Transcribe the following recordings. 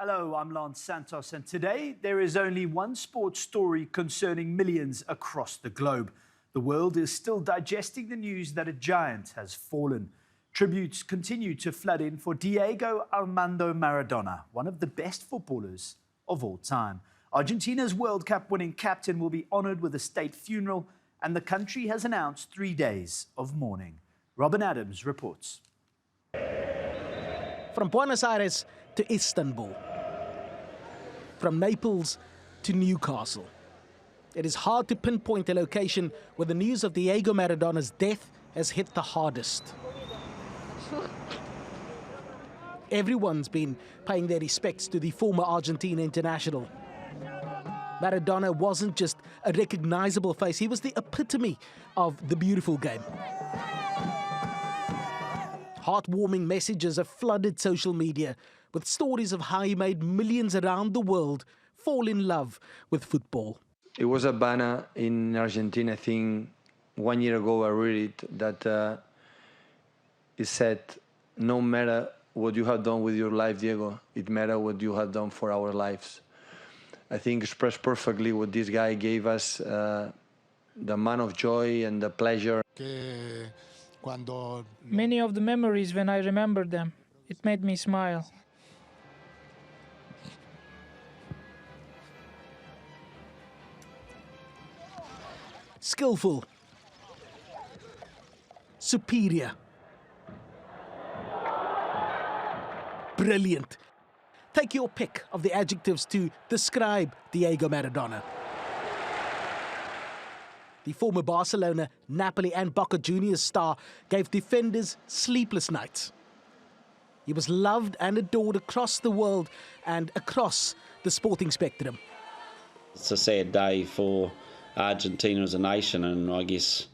Hello, I'm Santos, and today there is only one sports story concerning millions across the globe. The world is still digesting the news that a giant has fallen. Tributes continue to flood in for Diego Armando Maradona, one of the best footballers of all time. Argentina's World Cup winning captain will be honoured with a state funeral, and the country has announced 3 days of mourning. Robin Adams reports. From Buenos Aires to Istanbul, from Naples to Newcastle. It is hard to pinpoint a location where the news of Diego Maradona's death has hit the hardest. Everyone's been paying their respects to the former Argentine international. Maradona wasn't just a recognizable face, he was the epitome of the beautiful game. Heartwarming messages have flooded social media with stories of how he made millions around the world fall in love with football. It was a banner in Argentina, I think 1 year ago I read it, that it said, no matter what you have done with your life, Diego, it matters what you have done for our lives. I think expressed perfectly what this guy gave us, the amount of joy and the pleasure. Many of the memories, when I remember them, it made me smile. Skillful, superior, brilliant. Take your pick of the adjectives to describe Diego Maradona. The former Barcelona, Napoli and Boca Juniors star gave defenders sleepless nights. He was loved and adored across the world and across the sporting spectrum. It's a sad day for Argentina as a nation, and I guess,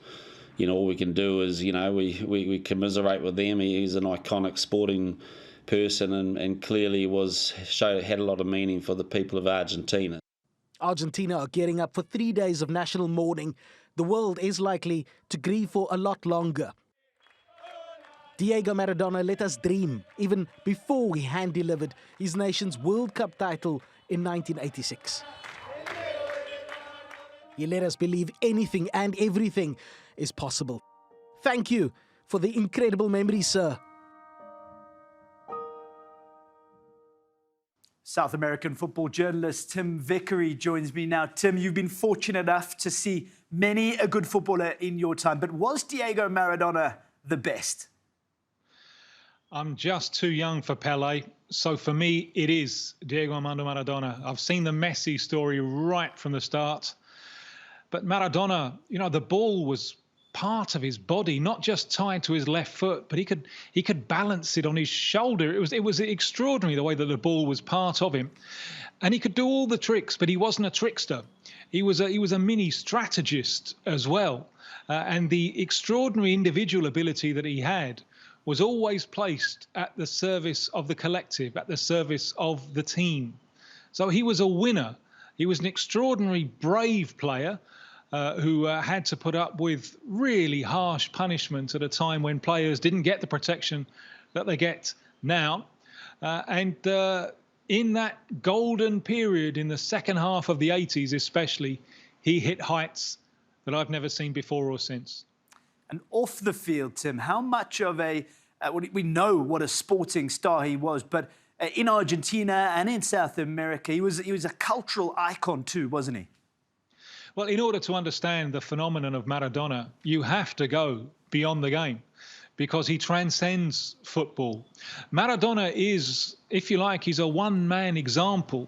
all we can do is, we commiserate with them. He's an iconic sporting person and clearly had a lot of meaning for the people of Argentina. Argentina are gearing up for 3 days of national mourning. The world is likely to grieve for a lot longer. Diego Maradona let us dream even before he hand-delivered his nation's World Cup title in 1986. He let us believe anything and everything is possible. Thank you for the incredible memories, sir. South American football journalist Tim Vickery joins me now. Tim, you've been fortunate enough to see many a good footballer in your time, but was Diego Maradona the best? I'm just too young for Pelé, so for me it is Diego Armando Maradona. I've seen the Messi story right from the start, but Maradona, the ball was part of his body, not just tied to his left foot, but he could balance it on his shoulder. It was extraordinary the way that the ball was part of him, and he could do all the tricks. But he wasn't a trickster. He was a mini strategist as well, and the extraordinary individual ability that he had was always placed at the service of the collective, at the service of the team. So he was a winner. He was an extraordinary brave player. Who had to put up with really harsh punishment at a time when players didn't get the protection that they get now. And in that golden period, in the second half of the 80s especially, he hit heights that I've never seen before or since. And off the field, Tim, how much of we know what a sporting star he was, but in Argentina and in South America, he was a cultural icon too, wasn't he? Well, in order to understand the phenomenon of Maradona, you have to go beyond the game because he transcends football. Maradona is, if you like, he's a one-man example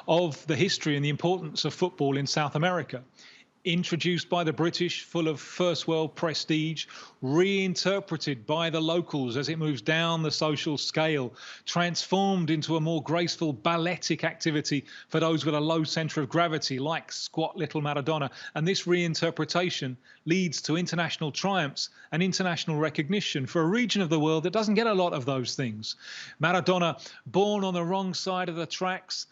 of the history and the importance of football in South America. Introduced by the British, full of first world prestige, reinterpreted by the locals as it moves down the social scale, transformed into a more graceful balletic activity for those with a low centre of gravity, like squat little Maradona. And this reinterpretation leads to international triumphs and international recognition for a region of the world that doesn't get a lot of those things. Maradona, born on the wrong side of the tracks,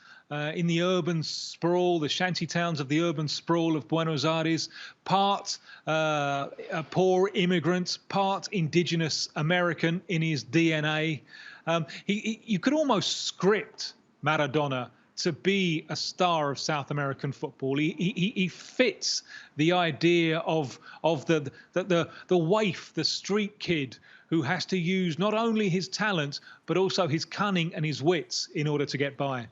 in the urban sprawl, the shanty towns of the urban sprawl of Buenos Aires, part a poor immigrant, part indigenous American in his DNA. You could almost script Maradona to be a star of South American football. He fits the idea of the waif, the street kid who has to use not only his talent but also his cunning and his wits in order to get by.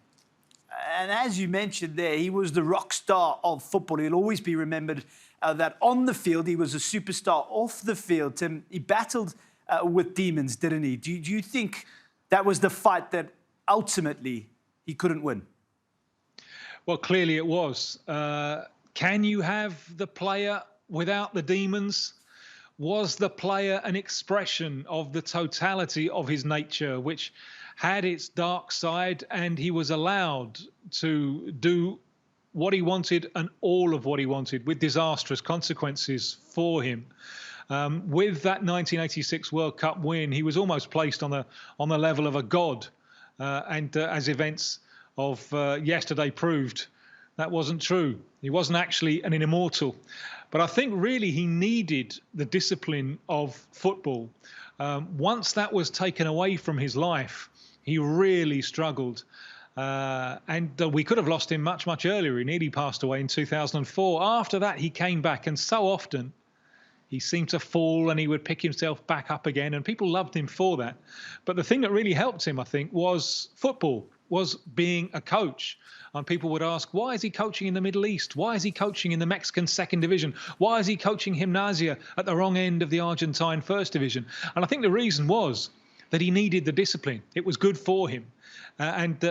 And as you mentioned there, he was the rock star of football. He'll always be remembered that on the field he was a superstar. Off the field, Tim, he battled with demons, didn't he? Do you think that was the fight that ultimately he couldn't win? Well, clearly it was. Can you have the player without the demons? Was the player an expression of the totality of his nature, which had its dark side, and he was allowed to do what he wanted and all of what he wanted with disastrous consequences for him? With that 1986 World Cup win, he was almost placed on the level of a god. And as events of yesterday proved, that wasn't true. He wasn't actually an immortal. But I think really he needed the discipline of football. Once that was taken away from his life, he really struggled. And we could have lost him much, much earlier. He nearly passed away in 2004. After that, he came back, and so often he seemed to fall and he would pick himself back up again, and people loved him for that. But the thing that really helped him, I think, was football, was being a coach. And people would ask, why is he coaching in the Middle East? Why is he coaching in the Mexican second division? Why is he coaching Gimnasia at the wrong end of the Argentine first division? And I think the reason was that he needed the discipline. It was good for him.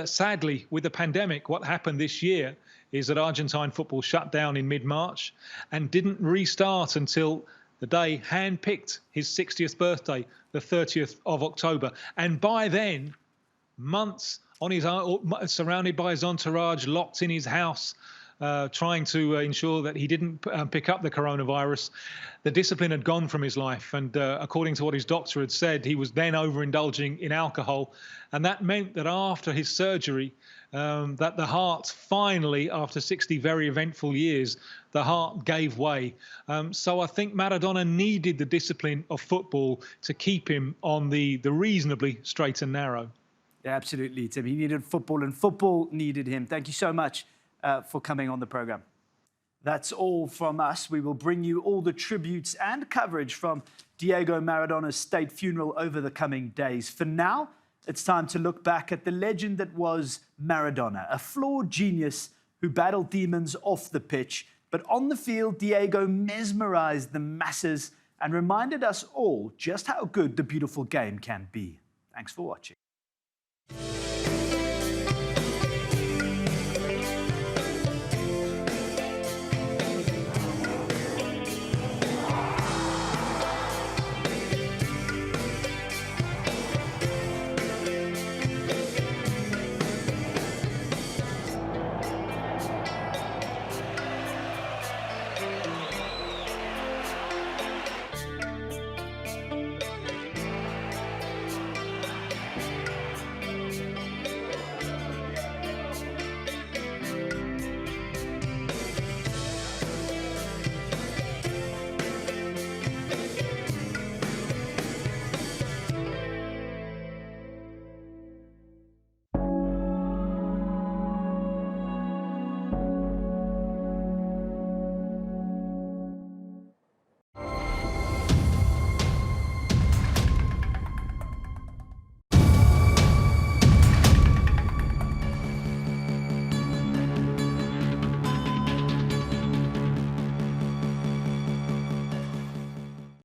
Sadly, with the pandemic, what happened this year is that Argentine football shut down in mid-March and didn't restart until the day handpicked his 60th birthday, the 30th of October. And by then, months on his own, surrounded by his entourage, locked in his house, trying to ensure that he didn't pick up the coronavirus, the discipline had gone from his life. And according to what his doctor had said, he was then overindulging in alcohol. And that meant that after his surgery, that the heart finally, after 60 very eventful years, the heart gave way. So I think Maradona needed the discipline of football to keep him on the reasonably straight and narrow. Yeah, absolutely, Tim. He needed football and football needed him. Thank you so much for coming on the program. That's all from us. We will bring you all the tributes and coverage from Diego Maradona's state funeral over the coming days. For now, it's time to look back at the legend that was Maradona, a flawed genius who battled demons off the pitch. But on the field, Diego mesmerized the masses and reminded us all just how good the beautiful game can be. Thanks for watching.